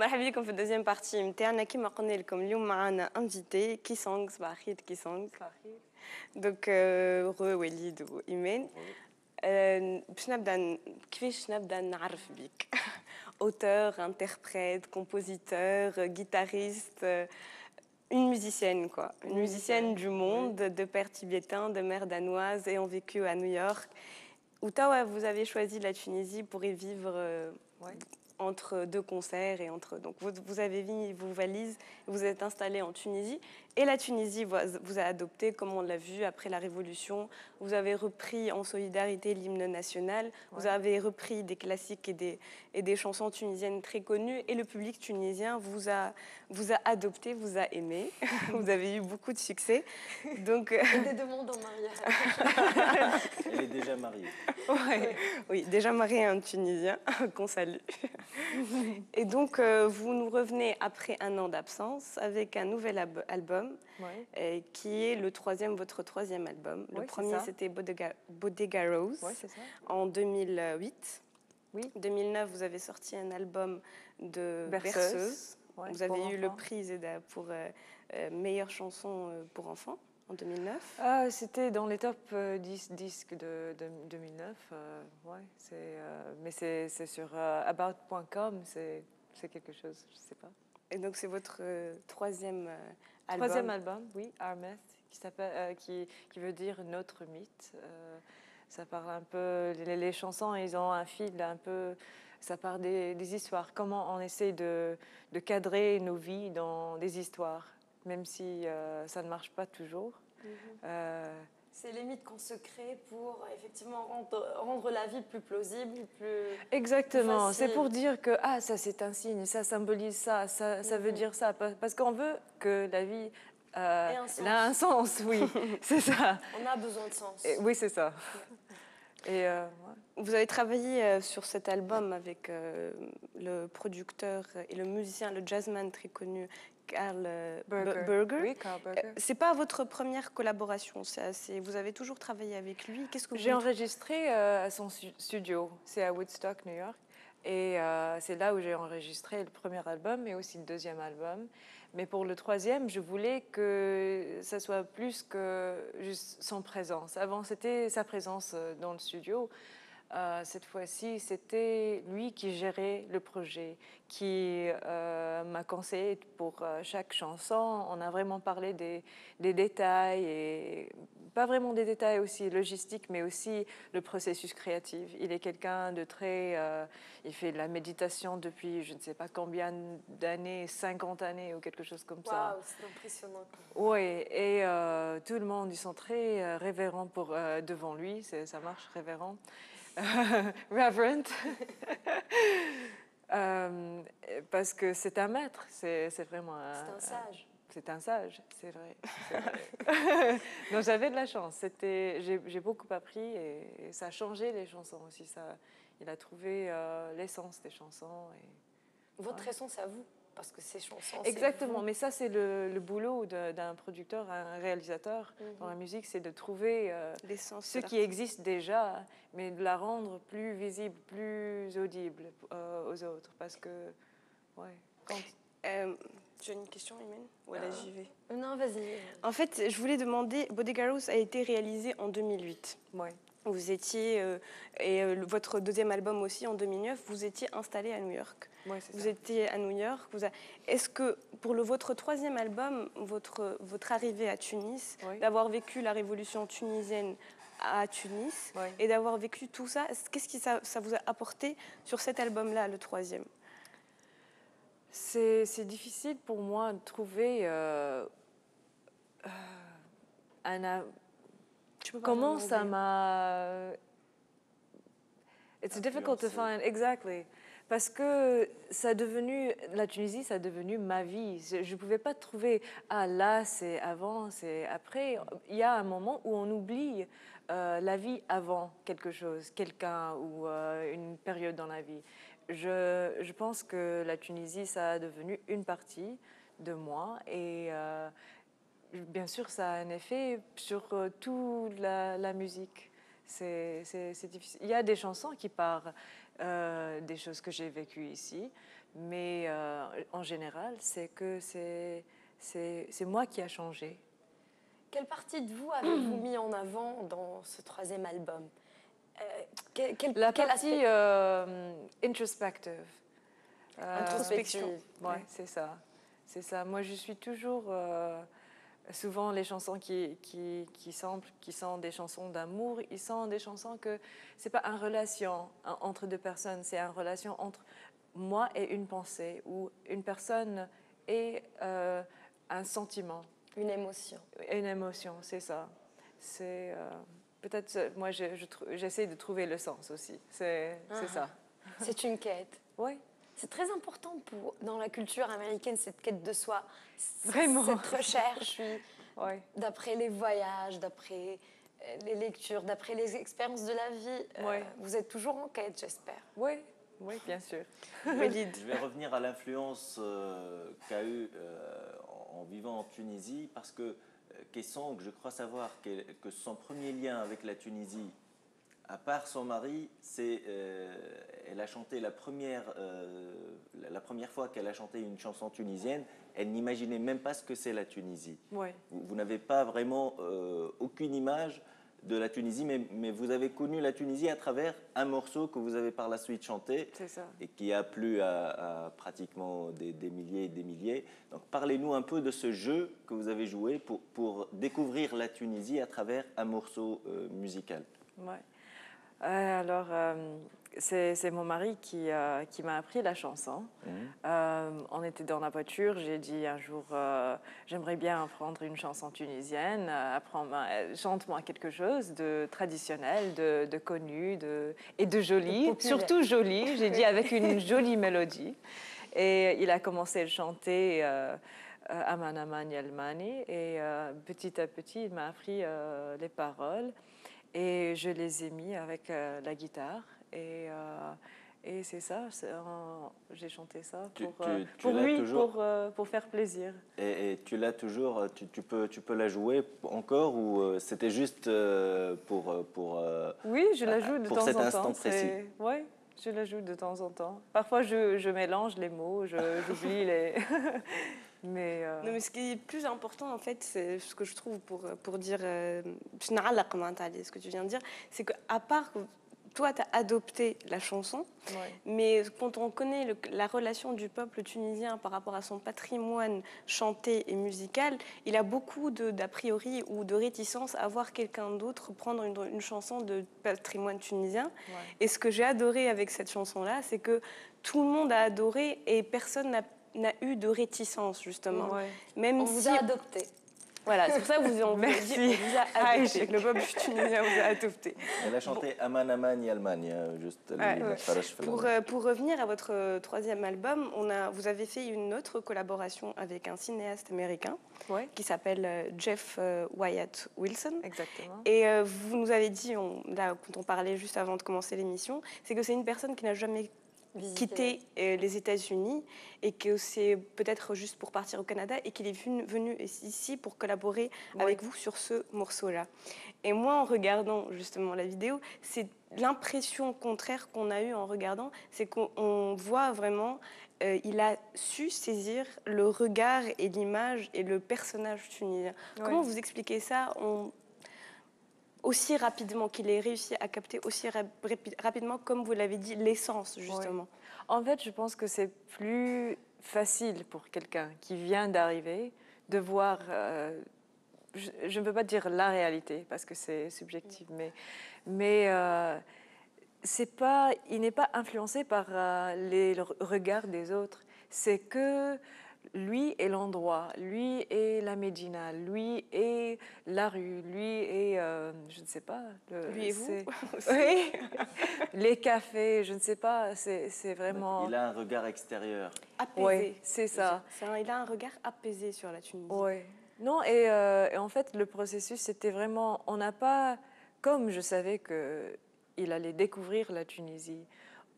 مرحبا بكم في الدوزيام بارتي نتاعنا كيما قلنا لكم اليوم معنا انفيتي كيسونغ صباح الخير كيسونغ دونك غو وليد وايمان باش نبدا كيفاش نبدا نعرف بيك auteur, interprète, compositeur, guitariste, une musicienne quoi, une musicienne du monde, de père tibétain, de mère danoise et ont vécu à New York. Outawa, vous avez choisi la Tunisie pour y vivre entre deux concerts et entre donc vous avez mis vos valises, vous êtes installé en Tunisie et la Tunisie vous a adopté comme on l'a vu après la Révolution. Vous avez repris en solidarité l'hymne national, vous avez repris des classiques et des chansons tunisiennes très connues et le public tunisien vous a adopté, vous a aimé. Vous avez eu beaucoup de succès. Donc des demandes en mariage. Elle est déjà mariée. Oui, déjà mariée à un Tunisien qu'on salue. Et donc, vous nous revenez après un an d'absence avec un nouvel album qui est votre troisième album. Le premier, c'était Bodega Rose en 2008. Oui. 2009, vous avez sorti un album de berceuse. Vous avez eu le prix Zeda pour meilleure chanson pour enfants. En 2009 C'était dans les top 10 disques de 2009. Mais c'est sur about.com, c'est quelque chose, je ne sais pas. Et donc c'est votre troisième album. Troisième album, oui, Our Myth, qui veut dire notre mythe. Ça parle un peu, les chansons, ils ont un fil un peu, ça part des histoires. Comment on essaie de cadrer nos vies dans des histoires, même si ça ne marche pas toujours. C'est les mythes qu'on se crée pour effectivement rendre la vie plus plausible, plus exactement. Plus c'est pour dire que ça c'est un signe, ça symbolise ça, ça veut dire ça, parce qu'on veut que la vie elle a un sens, oui, c'est ça. On a besoin de sens. Oui, c'est ça. Et vous avez travaillé sur cet album avec le producteur et le musicien, le jazzman très connu, Carl Berger. Oui, Carl Berger. C'est pas votre première collaboration, vous avez toujours travaillé avec lui. Qu'est-ce que j'ai enregistré à son studio, c'est à Woodstock, New York. Et c'est là où j'ai enregistré le premier album et aussi le deuxième album. Mais pour le troisième, je voulais que ça soit plus que juste son présence. Avant, c'était sa présence dans le studio. Cette fois-ci, c'était lui qui gérait le projet, qui m'a conseillé pour chaque chanson. On a vraiment parlé des détails, et pas vraiment des détails aussi logistiques, mais aussi le processus créatif. Il est quelqu'un de très... il fait de la méditation depuis je ne sais pas combien d'années, 50 années ou quelque chose comme ça. Waouh, c'est impressionnant. Oui, et tout le monde, ils sont très révérents devant lui, ça marche, révérend. Reverend. Parce que c'est un maître, c'est vraiment c'est un sage. C'est un sage, c'est vrai. Donc j'avais de la chance, j'ai beaucoup appris et ça a changé les chansons aussi. Il a trouvé l'essence des chansons. Votre essence à vous, parce que ces chansons... Exactement, mais ça c'est le boulot d'un producteur, un réalisateur dans la musique, c'est de trouver ce qui existe déjà, mais de la rendre plus visible, plus audible aux autres, parce que, tu as une question, Imen? Voilà, j'y vais. Non, vas-y. En fait, je voulais demander, Bodega Rose a été réalisé en 2008. Ouais. Vous étiez, votre deuxième album aussi en 2009, vous étiez installé à New York. Ouais, vous étiez à New York. Est-ce que pour votre troisième album, votre arrivée à Tunis, d'avoir vécu la révolution tunisienne à Tunis et d'avoir vécu tout ça, qu'est-ce que ça vous a apporté sur cet album-là, le troisième? C'est difficile pour moi de trouver comment ça m'a... It's difficult to find, exactly. Parce que la Tunisie, ça a devenu ma vie. Je ne pouvais pas trouver, là, c'est avant, c'est après. Il y a un moment où on oublie la vie avant quelque chose, quelqu'un ou une période dans la vie. Je pense que la Tunisie, ça a devenu une partie de moi et bien sûr, ça a un effet sur toute la musique. C'est difficile. Il y a des chansons qui parlent des choses que j'ai vécues ici, Mais en général, c'est que c'est moi qui a changé. Quelle partie de vous avez-vous mis en avant dans ce troisième album? La quel partie aspect introspective. introspective? Ouais, c'est ça. C'est ça. Moi, je suis toujours... souvent, les chansons qui sont des chansons d'amour, ils sont des chansons que c'est pas une relation entre deux personnes, c'est une relation entre moi et une pensée, ou une personne et un sentiment. Une émotion. Une émotion, c'est ça. C'est peut-être moi j'essaie de trouver le sens aussi. C'est ça. C'est une quête. Oui. C'est très important dans la culture américaine, cette quête de soi. Vraiment. Cette recherche, Oui. d'après les voyages, d'après les lectures, d'après les expériences de la vie. Oui. Vous êtes toujours en quête, j'espère. Oui, oui, bien sûr. Walid. Je vais revenir à l'influence qu'a eu en vivant en Tunisie, parce que Kessong, je crois savoir que son premier lien avec la Tunisie, à part son mari, c'est elle a chanté la première fois qu'elle a chanté une chanson tunisienne, elle n'imaginait même pas ce que c'est la Tunisie. Oui. Vous n'avez pas vraiment aucune image de la Tunisie, mais vous avez connu la Tunisie à travers un morceau que vous avez par la suite chanté et qui a plu à pratiquement des milliers et des milliers. Donc parlez-nous un peu de ce jeu que vous avez joué pour découvrir la Tunisie à travers un morceau musical. Ouais. Alors, c'est mon mari qui m'a appris la chanson. On était dans la voiture, j'ai dit un jour, j'aimerais bien apprendre une chanson tunisienne, chante-moi quelque chose de traditionnel, de connu et de joli, surtout joli, j'ai dit avec une jolie mélodie. Et il a commencé à chanter Aman Aman Yalmani, et petit à petit, il m'a appris les paroles. Et je les ai mis avec la guitare. Et c'est ça, j'ai chanté ça pour lui, pour faire plaisir. Et tu l'as toujours, tu peux la jouer encore, ou c'était juste pour oui, je la joue de temps en temps. Pour cet instant précis. Oui, je la joue de temps en temps. Parfois, je mélange les mots, j'oublie les... Non, mais ce qui est plus important, en fait, c'est ce que je trouve pour dire ce que tu viens de dire, c'est qu'à part que toi, tu as adopté la chanson, mais quand on connaît la relation du peuple tunisien par rapport à son patrimoine chanté et musical, il a beaucoup d'a priori ou de réticence à voir quelqu'un d'autre prendre une chanson de patrimoine tunisien. Et ce que j'ai adoré avec cette chanson-là, c'est que tout le monde a adoré et personne n'a eu de réticence, justement. Même on vous a adopté. Voilà, c'est pour ça que on vous a adopté. Le peuple tunisien vous a adopté. Elle a chanté Aman Aman Yalmani, juste. Pour revenir à votre troisième album, vous avez fait une autre collaboration avec un cinéaste américain qui s'appelle Jeff Wyatt Wilson. Exactement. Et vous nous avez dit, là, quand on parlait juste avant de commencer l'émission, c'est que c'est une personne qui n'a jamais quitté les États-Unis et que c'est peut-être juste pour partir au Canada et qu'il est venu ici pour collaborer avec vous sur ce morceau-là. Et moi, en regardant justement la vidéo, c'est l'impression contraire qu'on a eue en regardant, c'est qu'on voit vraiment, il a su saisir le regard et l'image et le personnage tunisien. Comment vous expliquez ça aussi rapidement, qu'il ait réussi à capter aussi rapidement, comme vous l'avez dit, l'essence, justement? En fait, je pense que c'est plus facile pour quelqu'un qui vient d'arriver de voir, je ne peux pas dire la réalité, parce que c'est subjectif, mais il n'est pas influencé par les regards des autres. C'est que lui est l'endroit, lui est la Médina, lui est la rue, lui est, je ne sais pas. Lui et vous oui, les cafés, je ne sais pas, c'est vraiment... Il a un regard extérieur. Apaisé. Oui, c'est ça. Il a un regard apaisé sur la Tunisie. Oui. Non, et en fait, le processus, c'était vraiment... On n'a pas... Comme je savais qu'il allait découvrir la Tunisie,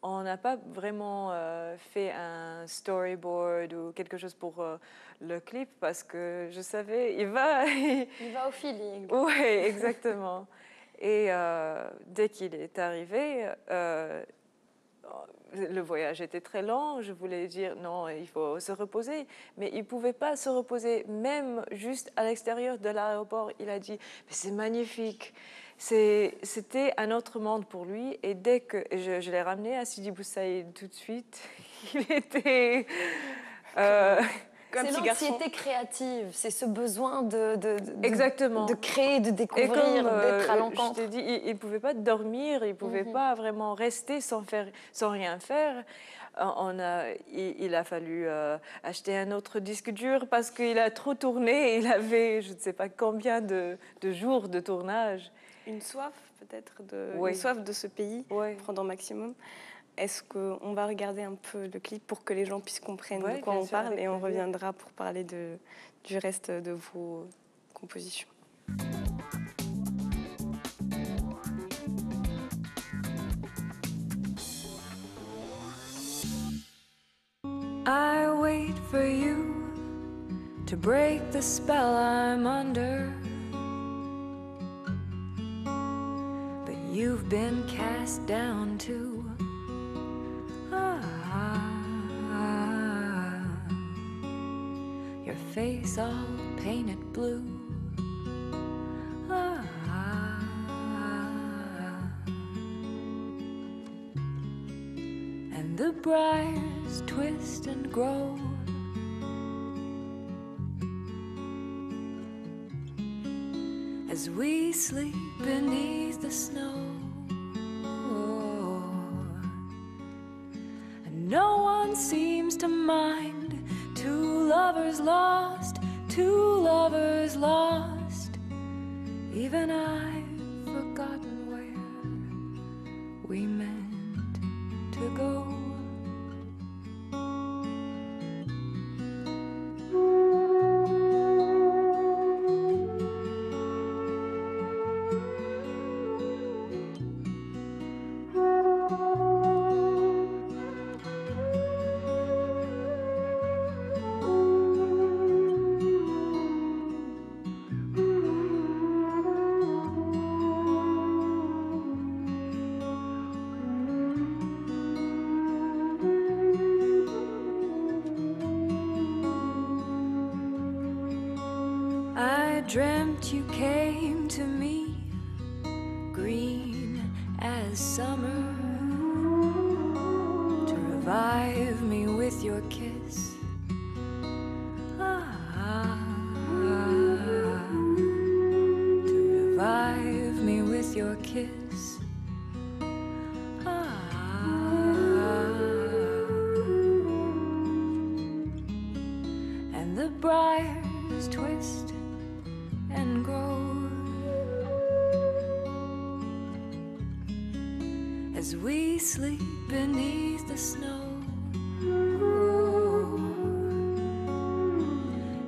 on n'a pas vraiment fait un storyboard ou quelque chose pour le clip, parce que je savais, il va au feeling. Oui, exactement. Et dès qu'il est arrivé, le voyage était très long, je voulais dire non, il faut se reposer. Mais il ne pouvait pas se reposer, même juste à l'extérieur de l'aéroport. Il a dit, mais c'est magnifique. C'était un autre monde pour lui. Et dès que je l'ai ramené à Sidi Bou Saïd tout de suite, il était... Comme c'est petit garçon. l'anxiété créative, c'est ce besoin Exactement. de créer, de Et découvrir, comme d'être à je l'encontre. t'ai dit, il ne pouvait pas dormir, il ne pouvait pas vraiment rester sans rien faire. Il a fallu acheter un autre disque dur parce qu'il a trop tourné. Il avait je ne sais pas combien de jours de tournage. Une soif peut-être, Oui. une soif de ce pays, Oui. prendre au maximum. Est-ce qu'on va regarder un peu le clip pour que les gens puissent comprendre Oui, de quoi bien on sûr, parle avec et on plaisir. reviendra pour parler du reste de vos compositions. I wait for you to break the spell I'm under, but you've been cast down too. Your face all painted blue. And the briars twist and grow. As we sleep beneath the snow. And no one seems to mind. Two lovers lost, two lovers lost. Even I've forgotten where we meant to go. I dreamt you came to me, green as summer, to revive me with your kiss. To revive me with your kiss. And the briars twist and grow as we sleep beneath the snow.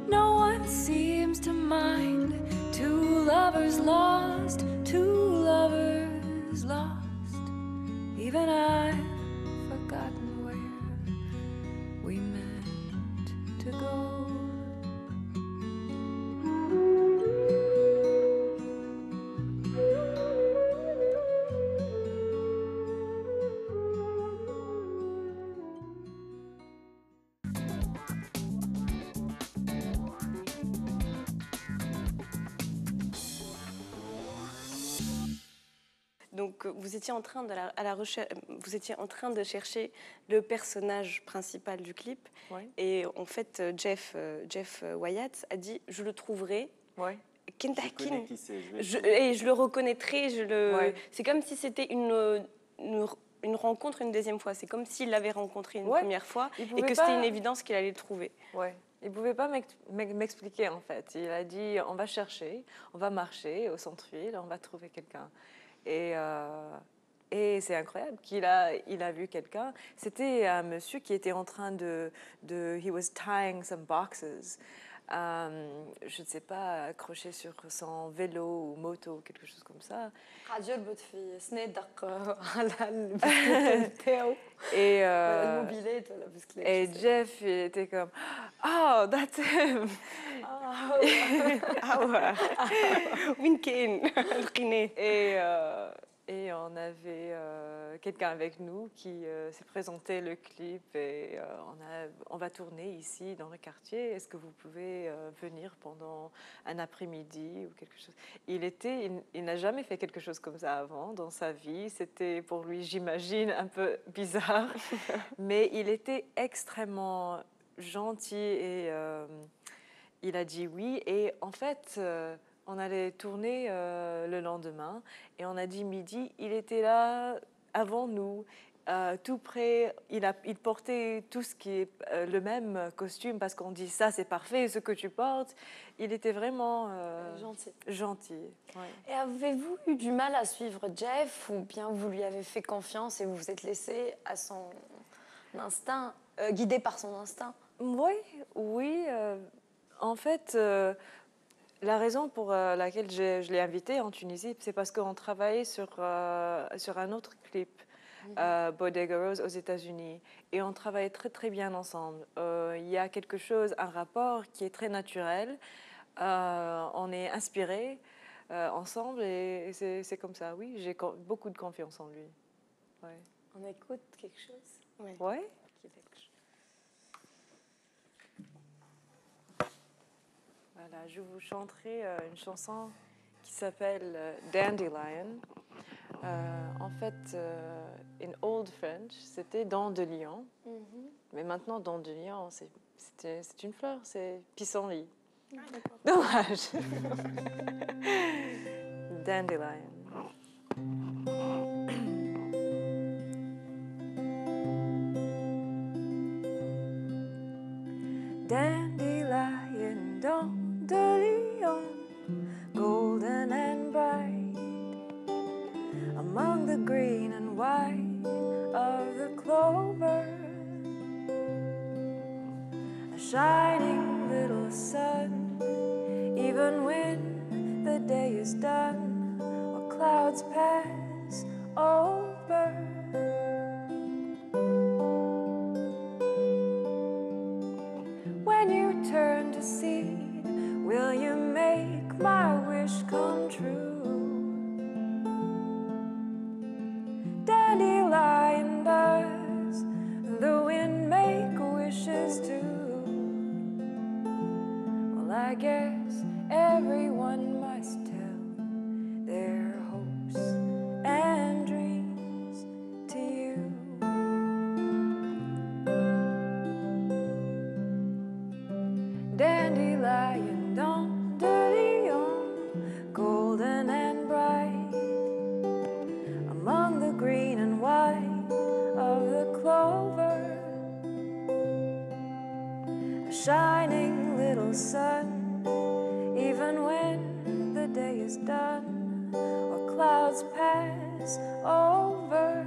No one seems to mind. Two lovers lost, two lovers lost. Even I've forgotten where we meant to go. Donc, vous étiez en train vous étiez en train de chercher le personnage principal du clip. Ouais. Et en fait, Jeff Wyatt a dit, je le trouverai. Ouais. Je connais qui c'est. Et je le reconnaîtrai. Ouais. C'est comme si c'était une rencontre une deuxième fois. C'est comme s'il l'avait rencontré une Ouais. première fois Il et pouvait que pas- c'était une évidence qu'il allait le trouver. Ouais. Il ne pouvait pas m'expliquer en fait. Il a dit on va chercher, on va marcher au centre-ville, on va trouver quelqu'un. Et c'est incroyable qu'il a vu quelqu'un. C'était un monsieur qui était en train he was tying some boxes. Je ne sais pas, accroché sur son vélo ou moto, quelque chose comme ça. رجل بتفي سنيد دق على البسكليت نتاعو Et, الموبيلات ولا بسكليت. et Jeff, il était comme oh, that's him. وين كاين لقيناه. Et Et on avait quelqu'un avec nous qui s'est présenté le clip et on va tourner ici dans le quartier. Est-ce que vous pouvez venir pendant un après-midi ou quelque chose? Il n'a jamais fait quelque chose comme ça avant dans sa vie. C'était pour lui, j'imagine, un peu bizarre. Mais il était extrêmement gentil et il a dit oui. Et en fait, on allait tourner le lendemain et on a dit midi. Il était là avant nous, tout près. Il portait tout ce qui est le même costume parce qu'on dit ça, c'est parfait, ce que tu portes. Il était vraiment Gentil. gentil. Ouais. Et avez-vous eu du mal à suivre Jeff ou bien vous lui avez fait confiance et vous vous êtes laissé à son instinct, guidé par son instinct? Oui, oui. En fait, la raison pour laquelle je l'ai invité en Tunisie, c'est parce qu'on travaillait sur un autre clip, Bodega Rose, aux États-Unis. Et on travaillait très, très bien ensemble. Il y a quelque chose, un rapport qui est très naturel. On est inspirés ensemble et c'est comme ça. Oui, j'ai beaucoup de confiance en lui. Ouais. On écoute quelque chose? Ouais. Ouais. Voilà, je vous chanterai une chanson qui s'appelle Dandelion. En fait, in Old French, c'était dent de lion. Mais maintenant, dent de lion, c'est une fleur, c'est pissenlit. Ah, d'accord. Dommage. Dandelion. Dandelion, dent de lion, golden and bright, among the green and white of the clover, a shining little sun, even when the day is done or clouds pass over. When you turn to seed, will you make my wish come true? Dandelion does the wind make wishes too? Well, I guess everyone must tell their hopes and dreams to you. Dandelion, dent de lion, golden and bright, among the green and white of the clover, a shining little sun, even when the day is done or clouds pass over.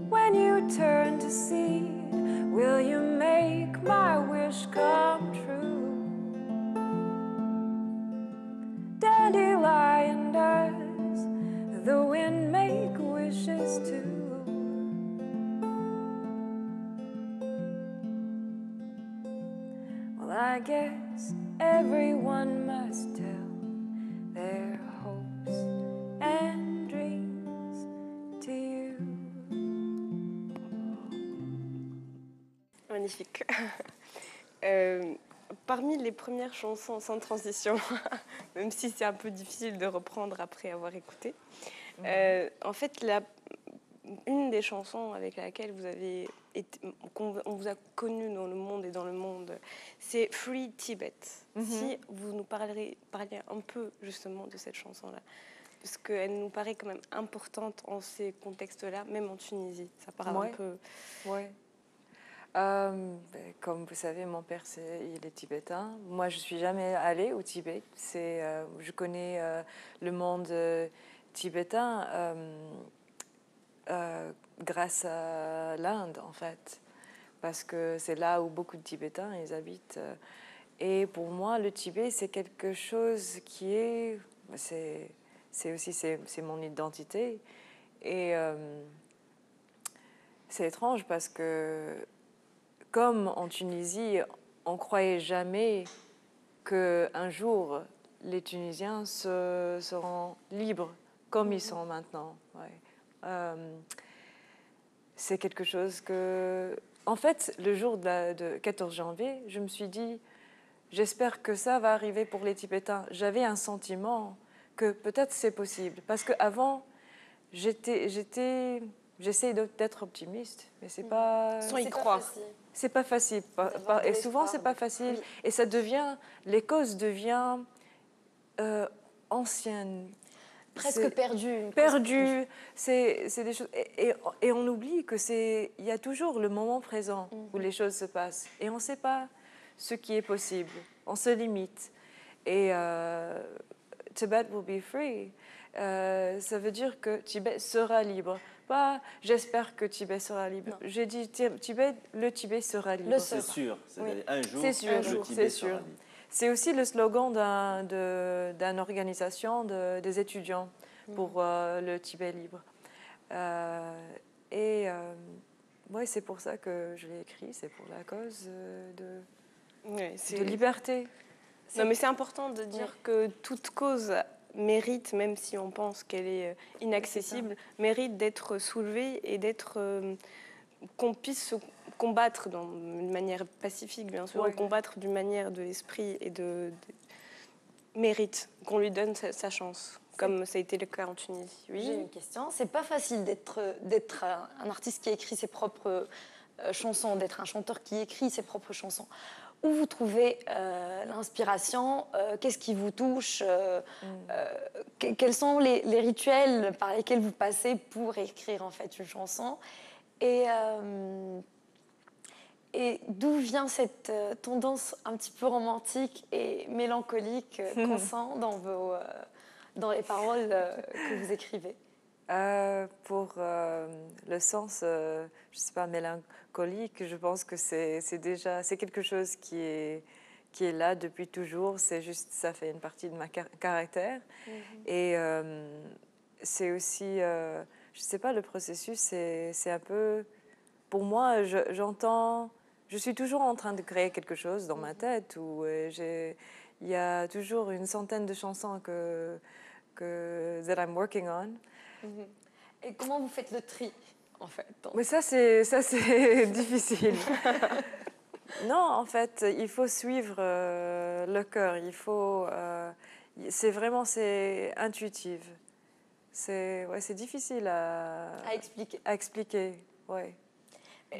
When you turn to seed, will you make my wish come true? Dandelion does the wind make wishes too? Well, I guess everyone must tell their hopes and dreams to you. Magnifique. Parmi les premières chansons sans transition, même si c'est un peu difficile de reprendre après avoir écouté, en fait, une des chansons avec laquelle vous avez on vous a connu dans le monde et dans le monde, c'est Free Tibet. Si vous nous parliez un peu justement de cette chanson-là, parce qu'elle nous paraît quand même importante en ces contextes-là, même en Tunisie. Ça parle un peu... Ouais. Comme vous savez, mon père, il est tibétain. Moi, je ne suis jamais allée au Tibet. Je connais le monde tibétain grâce à l'Inde, en fait. Parce que c'est là où beaucoup de Tibétains ils habitent. Et pour moi, le Tibet, c'est quelque chose qui est... C'est mon identité. Et c'est étrange parce que comme en Tunisie, on croyait jamais qu'un jour les Tunisiens seront libres comme ils sont maintenant. Ouais. C'est quelque chose que... En fait, le jour de 14 janvier, je me suis dit, j'espère que ça va arriver pour les Tibétains. J'avais un sentiment que peut-être c'est possible. Parce qu'avant, j'essayais d'être optimiste, mais c'est pas... Sans y C'est pas croire. facile. C'est pas facile. D'avoir de Et souvent, l'espoir, c'est pas oui. facile. Oui. Et ça devient... Les causes deviennent anciennes. Presque C'est perdu. perdu. C'est des choses... Et on oublie que il y a toujours le moment présent où les choses se passent. Et on ne sait pas ce qui est possible. On se limite. Et Tibet will be free. Ça veut dire que Tibet sera libre. Pas j'espère que Tibet sera libre. Non. J'ai dit le Tibet sera libre. Le C'est sera. sûr. Oui. Un jour, C'est sûr, le un jour, Tibet c'est sera sûr. libre. C'est aussi le slogan d'une organisation des étudiants pour le Tibet libre. Ouais, c'est pour ça que je l'ai écrit, c'est pour la cause Ouais, de liberté. Non, mais c'est important de dire que toute cause mérite, même si on pense qu'elle est inaccessible, mérite d'être soulevée et qu'on puisse se combattre d'une manière pacifique, bien sûr, Ouais. combattre d'une manière de l'esprit et mérite, qu'on lui donne sa chance, comme ça a été le cas en Tunisie. J'ai Oui. une question. C'est pas facile d'être un artiste qui écrit ses propres chansons, d'être un chanteur qui écrit ses propres chansons. Où vous trouvez l'inspiration? Qu'est-ce qui vous touche? Quels sont les rituels par lesquels vous passez pour écrire en fait une chanson? Et d'où vient cette tendance un petit peu romantique et mélancolique qu'on sent dans les paroles que vous écrivez? Pour le sens, je sais pas, mélancolique, je pense que c'est quelque chose qui est là depuis toujours. C'est juste, ça fait une partie de ma caractère. Et c'est aussi, je sais pas, le processus, c'est un peu, pour moi, je suis toujours en train de créer quelque chose dans ma tête où il y a toujours une centaine de chansons that I'm working on. Et comment vous faites le tri, en fait? Mais ça, c'est difficile. Non, en fait, il faut suivre le cœur. C'est intuitif. C'est difficile À expliquer. à expliquer. Ouais.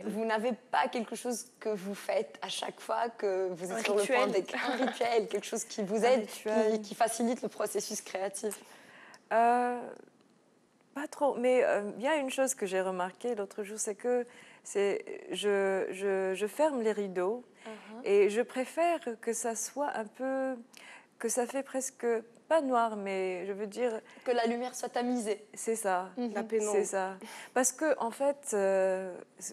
Vous n'avez pas quelque chose que vous faites à chaque fois que vous êtes Un sur le point rituel. d'écrire un rituel, quelque chose qui vous Un aide, rituel. qui facilite le processus créatif? Pas trop, mais il y a une chose que j'ai remarquée l'autre jour, c'est que je ferme les rideaux et je préfère que ça soit un peu, que ça fait presque, pas noir, mais je veux dire, Que la lumière soit tamisée. c'est ça. La pénombre. C'est ça. Parce que, en fait,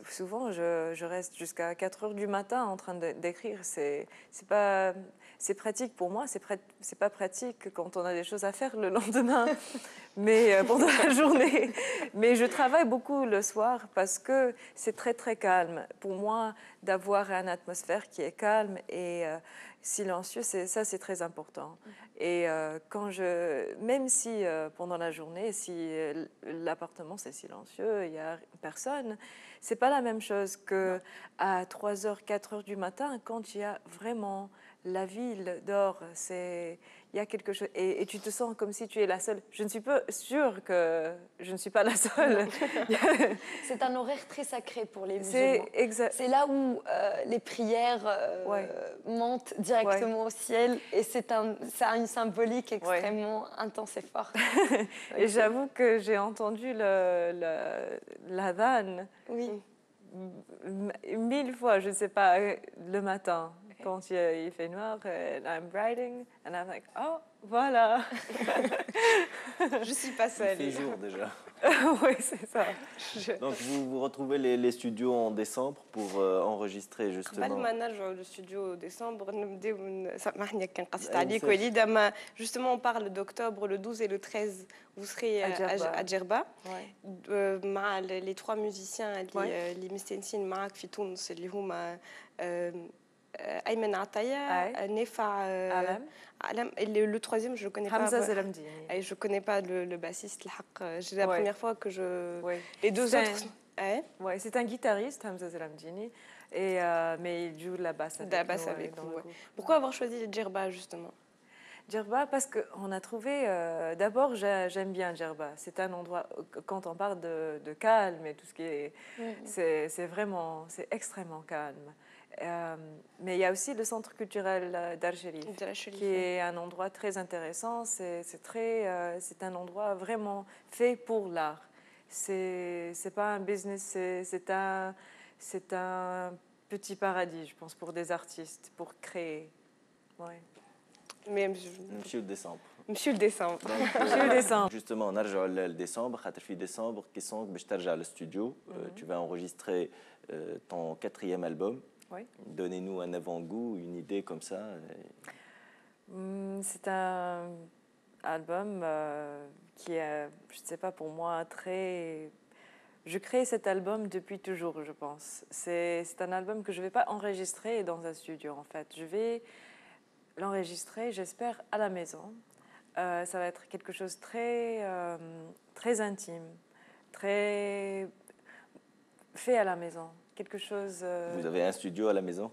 souvent, je reste jusqu'à 4 heures du matin en train d'écrire. C'est pratique pour moi, c'est pas pratique quand on a des choses à faire le lendemain, mais pendant la journée. Mais je travaille beaucoup le soir parce que c'est très, très calme. Pour moi, d'avoir une atmosphère qui est calme et silencieux, c'est très important. Et même si pendant la journée, si l'appartement c'est silencieux, il n'y a personne, c'est pas la même chose que à 3 heures, 4 heures du matin, quand il y a vraiment la ville dort. Il y a quelque chose et tu te sens comme si tu es la seule. Je ne suis pas sûre que je ne suis pas la seule. C'est un horaire très sacré pour les C'est musulmans. exact. C'est là où les prières montent directement au ciel et ça a une symbolique extrêmement intense et forte. Et j'avoue que j'ai entendu l'adhan Oui. 1000 fois, je ne sais pas, le matin, quand il fait noir, and I'm writing, and I'm like, oh, voilà. Je suis pas Il seule. fait jour déjà. Oui, c'est ça. Donc vous retrouvez les studios en décembre pour enregistrer قبل justement. ما نرجعوا للاستوديو ديسمبر نبداو سامحني كان قصيت أي عليك مساء. وليد اما justement on parle d'octobre le 12 et le 13 vous serez à Djerba مع les trois musiciens اللي مستانسين معاك في تونس اللي هما Ayman Ataya, Ouais. Nefa Alam. Alam. Et le troisième, je ne le connais pas. Hamza Zelamdini. Et je ne connais pas le bassiste. C'est la Ouais. première fois que je. Ouais. Les deux C'est autres. Ouais. Ouais, c'est un guitariste, Hamza Zelamdini, mais il joue la basse avec De la basse nous, avec dans vous. le Ouais. groupe. Pourquoi avoir choisi Djerba justement? Djerba, parce qu'on a trouvé. D'abord, j'aime bien Djerba. C'est un endroit, quand on parle de calme et tout ce qui est. C'est vraiment. C'est extrêmement calme. Mais il y a aussi le centre culturel Dar Sherif, De la Chérif, qui est un endroit très intéressant. C'est un endroit vraiment fait pour l'art. C'est pas un business, c'est un petit paradis, je pense, pour des artistes, pour créer. Ouais. Mais نمشيو لديسمبر. Monsieur le décembre. Je le descends. Justement, نرجعوا لديسمبر خاطر في ديسمبر كيسونغ باش ترجع للاستوديو. Tu vas enregistrer ton 4e album. Oui. Donnez-nous un avant-goût, une idée comme ça. C'est un album qui est, je ne sais pas, pour moi, très... Je crée cet album depuis toujours, je pense. C'est un album que je ne vais pas enregistrer dans un studio, en fait. Je vais l'enregistrer, j'espère, à la maison. Ça va être quelque chose de très intime, très fait à la maison. Quelque chose... Vous avez un studio à la maison?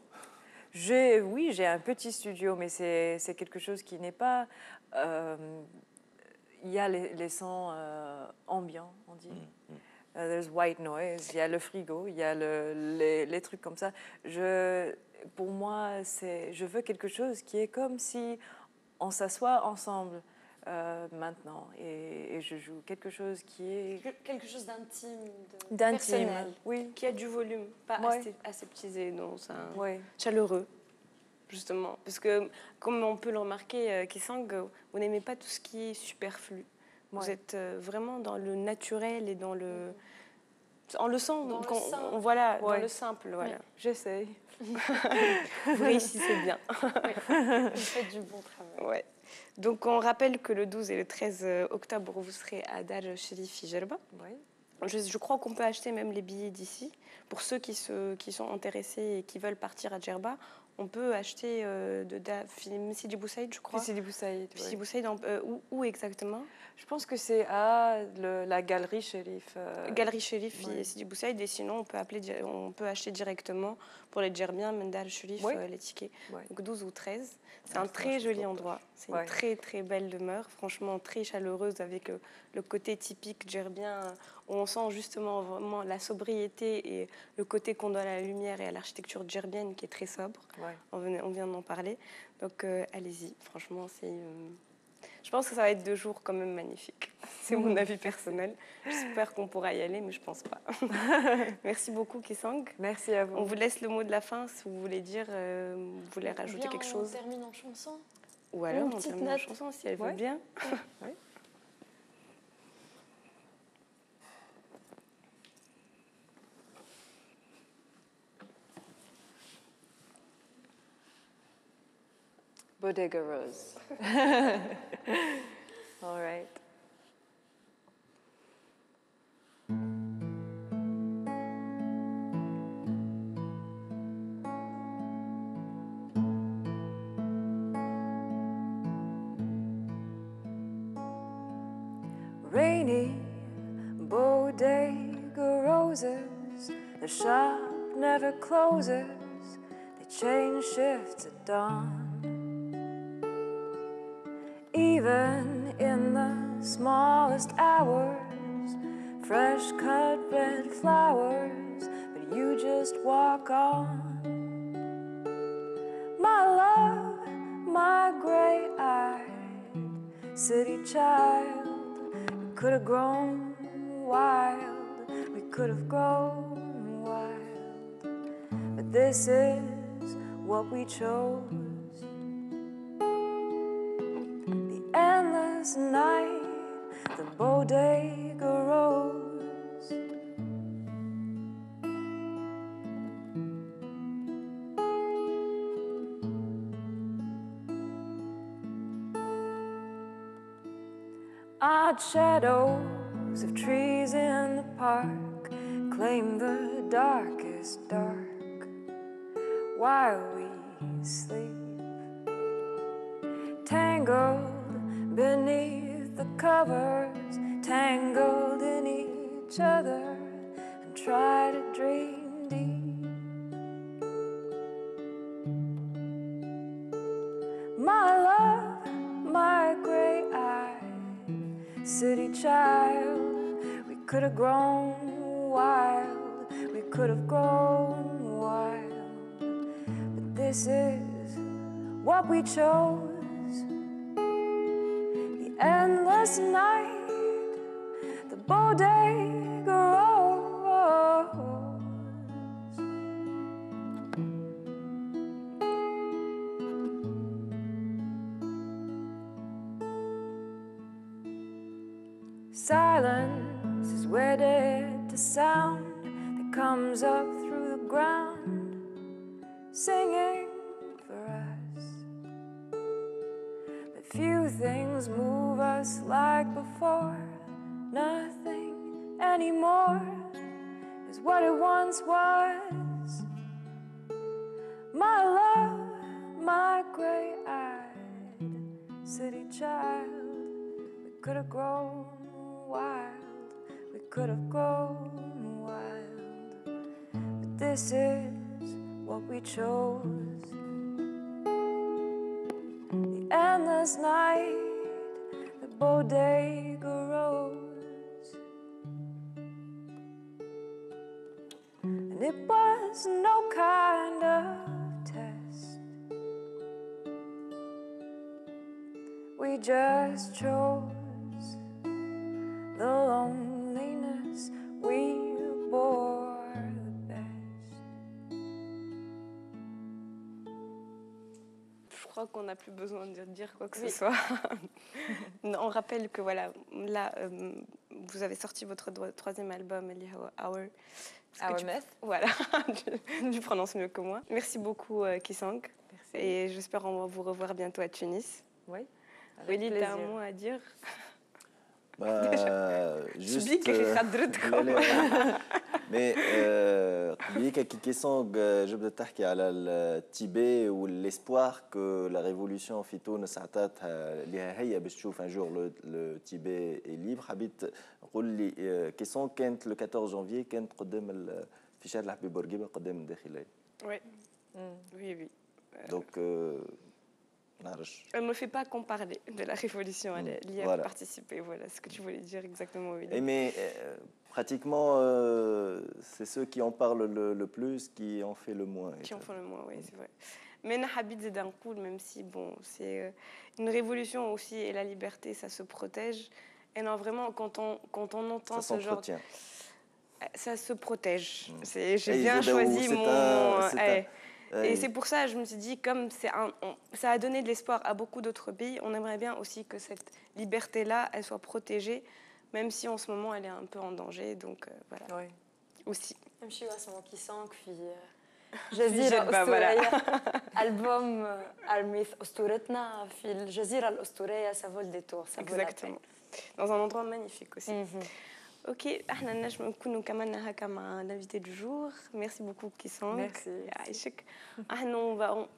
Oui, j'ai un petit studio, mais c'est quelque chose qui n'est pas... Il y a les sons ambiants, on dit. There's white noise, il y a le frigo, il y a les trucs comme ça. Pour moi, je veux quelque chose qui est comme si on s'assoit ensemble maintenant et je joue quelque chose qui est... Quelque chose d'intime, d'intime. personnel. Oui. Qui a du volume, pas Ouais. aseptisé, non, c'est Ouais. chaleureux, justement. Parce que, comme on peut le remarquer, Kisang, vous n'aimez pas tout ce qui est superflu. Vous Ouais. êtes vraiment dans le naturel et dans le... On le sent, Dans le quand simple. voilà, Ouais. dans le simple, voilà. J'essaye. Vous réussissez bien. Vous faites du bon travail. Ouais. Donc, on rappelle que le 12 et le 13 octobre, vous serez à Dar Sherif Djerba. Oui. Je crois qu'on peut acheter même les billets d'ici. Pour ceux qui sont intéressés et qui veulent partir à Djerba, on peut acheter Sidi Boussaïd, je crois. Sidi Boussaïd. Sidi Boussaïd, où exactement? Je pense que c'est à la galerie Chérif. Galerie Chérif ouais. et Sidi Boussaïd. Et sinon, on peut acheter directement pour les Djerbiens, Mendal Chérif, Oui. Les tickets. Ouais. Donc 12 ou 13. C'est un très joli endroit. C'est Ouais. une très très belle demeure, franchement très chaleureuse avec le côté typique djerbien où on sent justement vraiment la sobriété et le côté qu'on donne à la lumière et à l'architecture djerbienne qui est très sobre. Ouais. On vient d'en parler. Donc allez-y, franchement, je pense que ça va être 2 jours quand même magnifiques. C'est mon avis personnel. J'espère qu'on pourra y aller, mais je pense pas. Merci beaucoup, Kisang. Merci à vous. On vous laisse le mot de la fin si vous voulez dire, vous voulez rajouter quelque chose. On termine en chanson. Ou alors, Une on petite termine la note. chanson si elle veut Ouais. bien. Ouais. Bodega Rose. All right. Rainy bodega roses, the shop never closes, they change shifts at dawn. Even in the smallest hours, fresh cut red flowers, but you just walk on. My love, my gray-eyed city child, we could have grown wild, we could have grown wild, but this is what we chose. The endless night, the bodega rose. Odd shadows of trees in the park claim the darkest dark, while we sleep, tangled beneath the covers, tangled in each other, and try to dream deep. My love, my gray-eyed city child, we could have grown wild, we could have grown wild, but this is what we chose. The endless night, the bodega rose. Silence is wedded to sound that comes up through the ground, singing for us. But few things move us like before. Nothing anymore is what it once was. My love, my gray-eyed city child, we could have grown wild, we could have grown wild, but this is what we chose. The endless night, the bodega rose, and it was no kind of test. We just chose the loneliness, we bore the best. Je crois qu'on n'a plus besoin de dire quoi que ce soit. On rappelle que voilà, là, vous avez sorti votre troisième album, Our Myth. Voilà, tu prononces mieux que moi. Merci beaucoup, Kisang. Merci. Et j'espère on va vous revoir bientôt à Tunis. Oui, avec Willy, tu as plaisir. un mot à dire? Juste mais قبليك كي سونغ جبت تحكي على التيبي والاسبوار كو لا ريفولوسيون في تونس عطاتها لها هي باش تشوف ان جور لو تيبي اي ليبر. حبيت نقول لي كي سونغ كانت لو 14 جانفي كانت قدام في شارع الحبيب بورقيبه قدام الداخليه. Oui, oui, oui. Donc Elle ne me fait pas qu'on parle de la révolution, elle y a Voilà. participé. Voilà ce que tu voulais dire exactement, Willy. Mais pratiquement, c'est ceux qui en parlent le plus qui en fait le moins. Qui en font le moins, oui, c'est vrai. Mais Nahabit Zedankoul, même si bon, c'est une révolution aussi et la liberté, ça se protège. Et non, vraiment, quand on entend Ça ce genre, s'entretient. ça se protège. J'ai Et bien choisi mon. Et Et c'est pour ça, je me suis dit, comme ça a donné de l'espoir à beaucoup d'autres pays, on aimerait bien aussi que cette liberté-là, elle soit protégée, même si en ce moment, elle est un peu en danger. Donc voilà, Oui. aussi. نمشيو اسمه كيسانك في جزيرة أسطورية. ألبوم أرميث أسطورتنا في الجزيرة الأسطورية. Ça vaut le détour. Ça vaut la peine. Exactement. Dans un endroit magnifique aussi. Ok, احنا نجم نكونوا كمان هكا مع l'invité du jour. Merci beaucoup Kisang. Merci. يعيشك.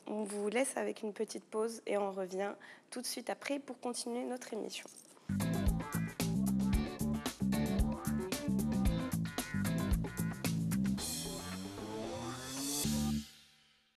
On vous laisse avec une petite pause et on revient tout de suite après pour continuer notre émission.